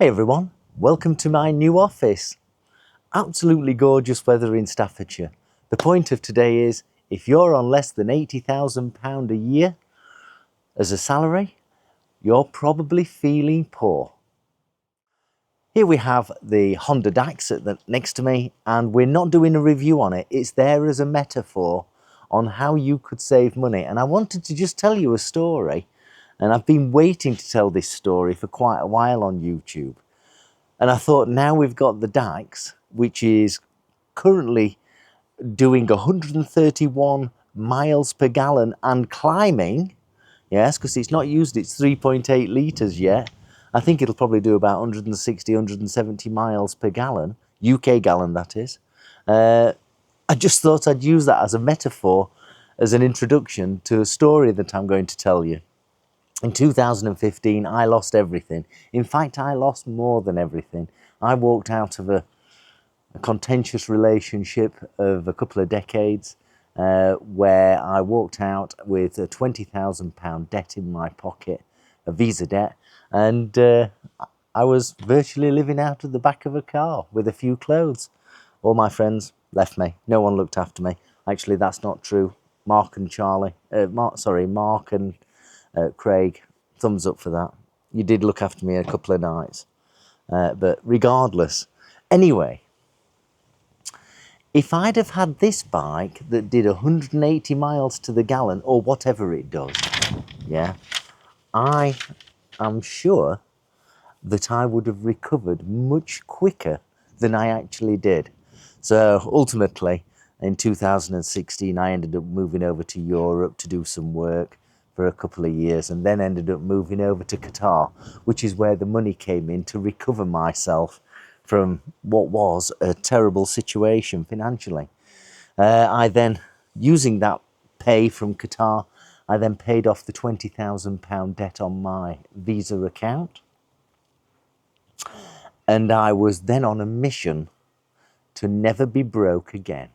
Hey everyone, welcome to my new office. Absolutely gorgeous weather in Staffordshire. The point of today is, if you're on less than £80,000 a year as a salary, you're probably feeling poor. Here we have the Honda Dax next to me, and we're not doing a review on it. It's there as a metaphor on how you could save money. And I wanted to just tell you a story, and I've been waiting to tell this story for quite a while on YouTube. And I thought, now we've got the Dax, which is currently doing 131 miles per gallon and climbing. Yes, because it's not used its 3.8 litres yet. I think it'll probably do about 160, 170 miles per gallon, UK gallon that is. I just thought I'd use that as a metaphor, as an introduction to a story that I'm going to tell you. In 2015, I lost everything. In fact, I lost more than everything. I walked out of a contentious relationship of a couple of decades where I walked out with a £20,000 debt in my pocket, a Visa debt, and I was virtually living out of the back of a car with a few clothes. All my friends left me. No one looked after me. Actually, that's not true. Mark and Craig, thumbs up for that. You did look after me a couple of nights. But regardless, anyway, if I'd have had this bike that did 180 miles to the gallon or whatever it does, yeah, I am sure that I would have recovered much quicker than I actually did. So ultimately, in 2016, I ended up moving over to Europe to do some work for a couple of years, and then ended up moving over to Qatar, which is where the money came in to recover myself from what was a terrible situation financially. I then, using that pay from Qatar, I then paid off the £20,000 debt on my Visa account. And I was then on a mission to never be broke again.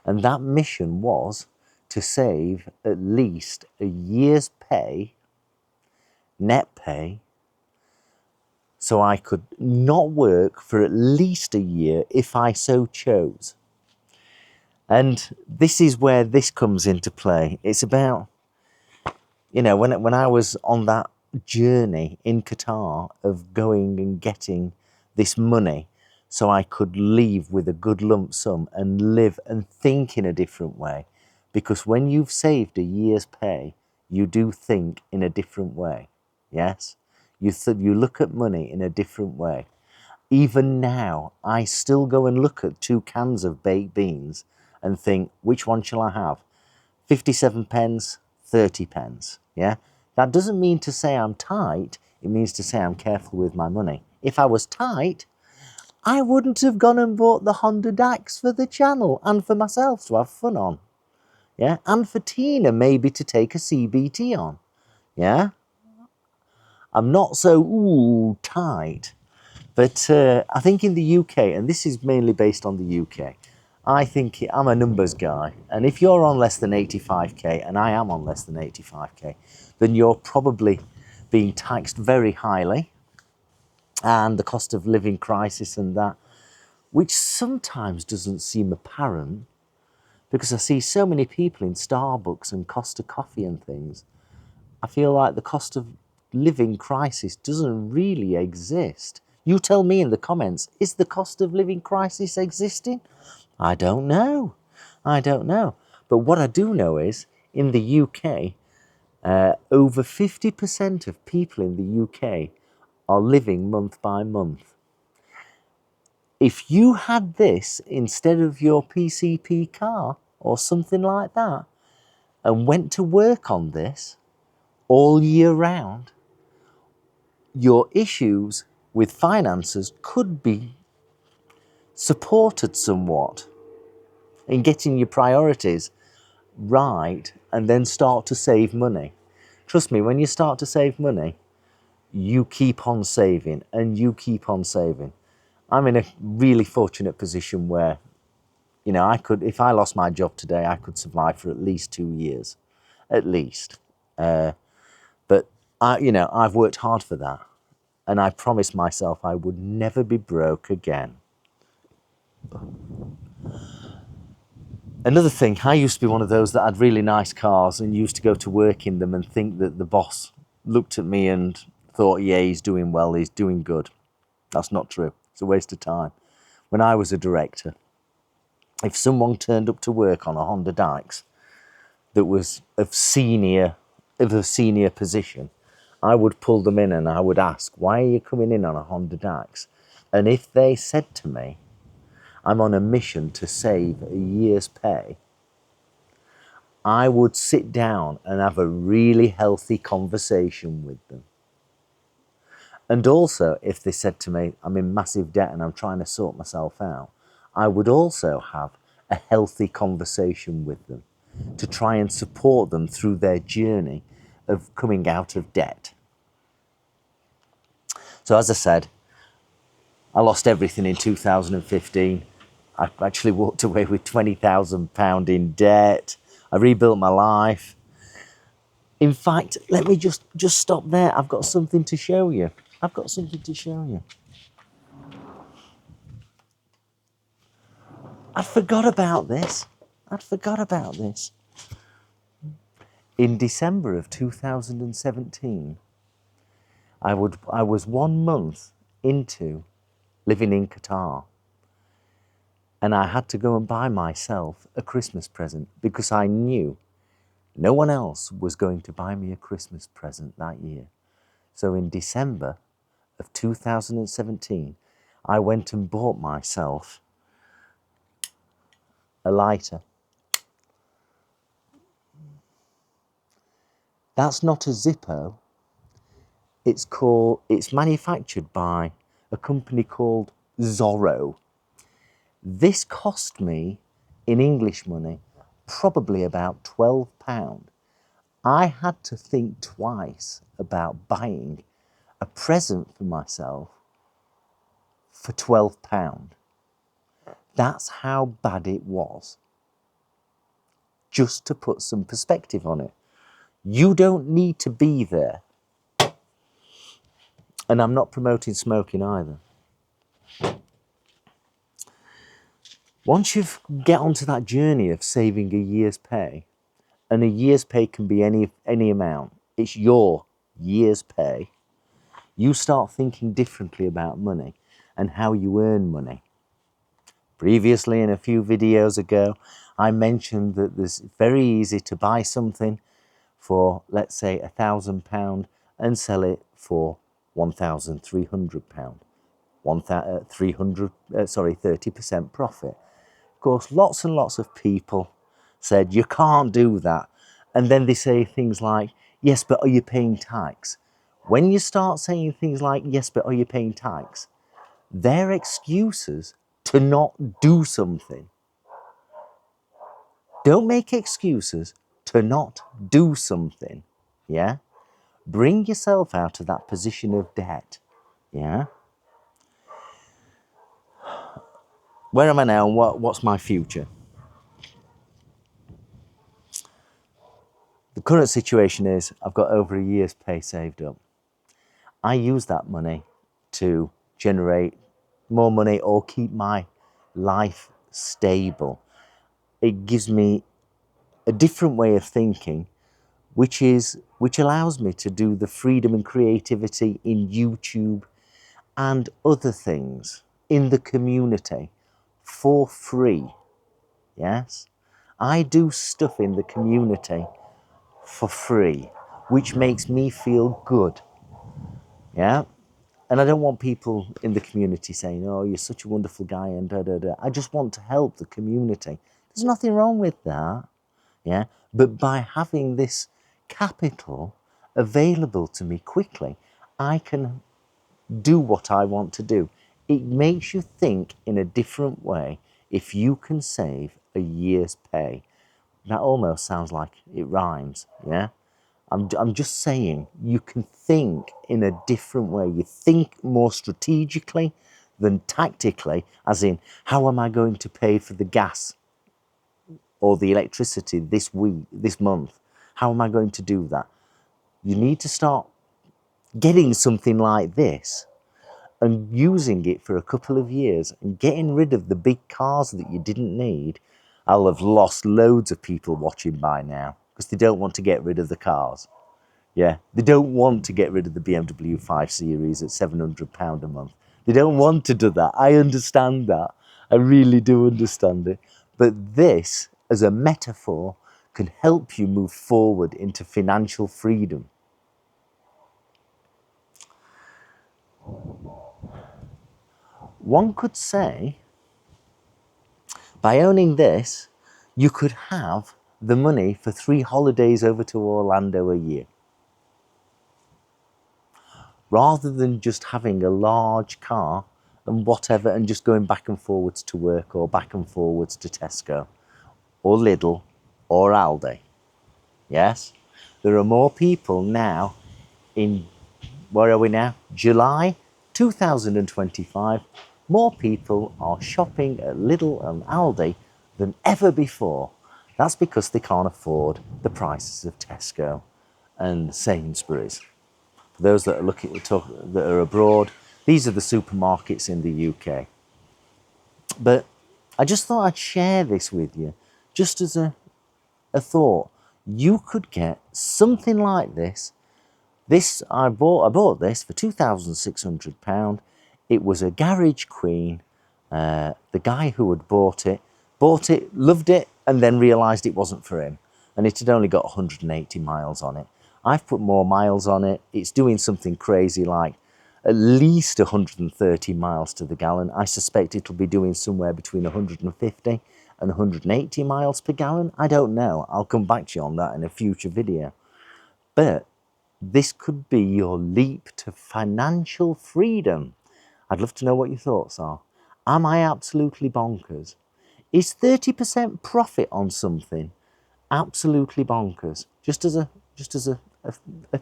And that mission was to save at least a year's pay, net pay, so I could not work for at least a year if I so chose. And this is where this comes into play. It's about, when I was on that journey in Qatar of going and getting this money so I could leave with a good lump sum and live and think in a different way. Because when you've saved a year's pay, you do think in a different way. Yes? You look at money in a different way. Even now, I still go and look at 2 cans of baked beans and think, which one shall I have? 57 pence, 30 pence. Yeah? That doesn't mean to say I'm tight. It means to say I'm careful with my money. If I was tight, I wouldn't have gone and bought the Honda Dax for the channel and for myself to have fun on. Yeah, and for Tina maybe to take a CBT on. Yeah, I'm not so tight, but I think in the UK, and this is mainly based on the UK, I think I'm a numbers guy, and if you're on less than 85k, and I am on less than 85k, then you're probably being taxed very highly, and the cost of living crisis and that, which sometimes doesn't seem apparent. Because I see so many people in Starbucks and Costa Coffee and things, I feel like the cost of living crisis doesn't really exist. You tell me in the comments, is the cost of living crisis existing? I don't know. I don't know. But what I do know is, in the UK, over 50% of people in the UK are living month by month. If you had this instead of your PCP car or something like that and went to work on this all year round, your issues with finances could be supported somewhat in getting your priorities right and then start to save money. Trust me, when you start to save money, you keep on saving and you keep on saving. I'm in a really fortunate position where, I could, if I lost my job today, I could survive for at least 2 years, at least. But I've worked hard for that. and I promised myself I would never be broke again. Another thing, I used to be one of those that had really nice cars and used to go to work in them and think that the boss looked at me and thought, yeah, he's doing well, he's doing good. That's not true. It's a waste of time. When I was a director, if someone turned up to work on a Honda Dax that was of a senior position, I would pull them in and I would ask, why are you coming in on a Honda Dax? And if they said to me, I'm on a mission to save a year's pay, I would sit down and have a really healthy conversation with them. And also, if they said to me, I'm in massive debt and I'm trying to sort myself out, I would also have a healthy conversation with them to try and support them through their journey of coming out of debt. So as I said, I lost everything in 2015. I actually walked away with £20,000 in debt. I rebuilt my life. In fact, let me just stop there. I've got something to show you. I've got something to show you. I forgot about this. In December of 2017, I was 1 month into living in Qatar, and I had to go and buy myself a Christmas present because I knew no one else was going to buy me a Christmas present that year. So in December of 2017, I went and bought myself a lighter. That's not a Zippo. It's manufactured by a company called Zorro. This cost me, in English money, probably about £12. I had to think twice about buying a present for myself for £12. That's how bad it was. Just to put some perspective on it. You don't need to be there. And I'm not promoting smoking either. Once you get onto that journey of saving a year's pay, and a year's pay can be any amount, it's your year's pay, you start thinking differently about money and how you earn money. Previously, in a few videos ago, I mentioned that it's very easy to buy something for, let's say, £1,000 and sell it for £1,300. 30% profit. Of course, lots and lots of people said, you can't do that. And then they say things like, yes, but are you paying tax? When you start saying things like, yes, but are you paying tax? They're excuses to not do something. Don't make excuses to not do something, yeah? Bring yourself out of that position of debt, yeah? Where am I now and what's my future? The current situation is I've got over a year's pay saved up. I use that money to generate more money or keep my life stable. It gives me a different way of thinking, which allows me to do the freedom and creativity in YouTube and other things in the community for free. Yes, I do stuff in the community for free, which makes me feel good. Yeah. And I don't want people in the community saying, oh, you're such a wonderful guy and da da da. I just want to help the community. There's nothing wrong with that. Yeah. But by having this capital available to me quickly, I can do what I want to do. It makes you think in a different way if you can save a year's pay. That almost sounds like it rhymes, yeah? I'm just saying you can think in a different way. You think more strategically than tactically, as in, how am I going to pay for the gas or the electricity this week, this month? How am I going to do that? You need to start getting something like this and using it for a couple of years and getting rid of the big cars that you didn't need, I'll have lost loads of people watching by now because they don't want to get rid of the cars. Yeah, they don't want to get rid of the BMW 5 Series at £700 a month. They don't want to do that. I understand that. I really do understand it. But this, as a metaphor, can help you move forward into financial freedom. One could say, by owning this, you could have the money for 3 holidays over to Orlando a year. Rather than just having a large car and whatever and just going back and forwards to work or back and forwards to Tesco or Lidl or Aldi. Yes, there are more people now in, where are we now? July 2025. More people are shopping at Lidl and Aldi than ever before. That's because they can't afford the prices of Tesco and Sainsbury's. For those that are that are abroad, these are the supermarkets in the UK. But I just thought I'd share this with you, just as a thought. You could get something like this. I bought this for £2,600. It was a Garage Queen. The guy who had bought it, loved it, and then realised it wasn't for him. And it had only got 180 miles on it. I've put more miles on it. It's doing something crazy like at least 130 miles to the gallon. I suspect it'll be doing somewhere between 150 and 180 miles per gallon. I don't know. I'll come back to you on that in a future video. But this could be your leap to financial freedom. I'd love to know what your thoughts are. Am I absolutely bonkers? Is 30% profit on something absolutely bonkers? Just as a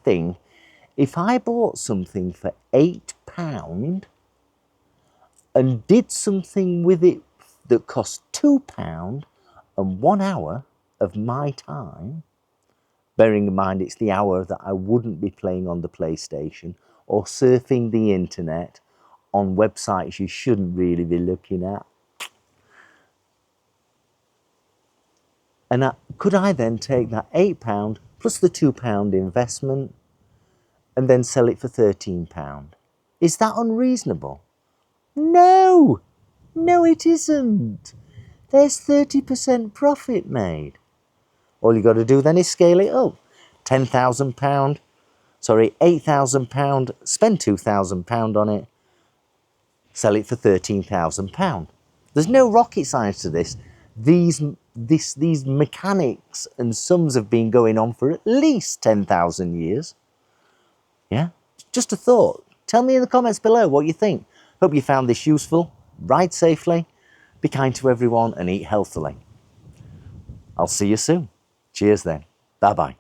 thing, if I bought something for £8 and did something with it that cost £2 and 1 hour of my time, bearing in mind it's the hour that I wouldn't be playing on the PlayStation or surfing the internet on websites you shouldn't really be looking at. And could I then take that £8 plus the £2 investment and then sell it for £13? Is that unreasonable? No, no it isn't. There's 30% profit made. All you got to do then is scale it up. £8,000, spend £2,000 on it, sell it for £13,000. There's no rocket science to this. These mechanics and sums have been going on for at least 10,000 years. Yeah, just a thought. Tell me in the comments below what you think. Hope you found this useful. Ride safely, be kind to everyone and eat healthily. I'll see you soon. Cheers then. Bye-bye.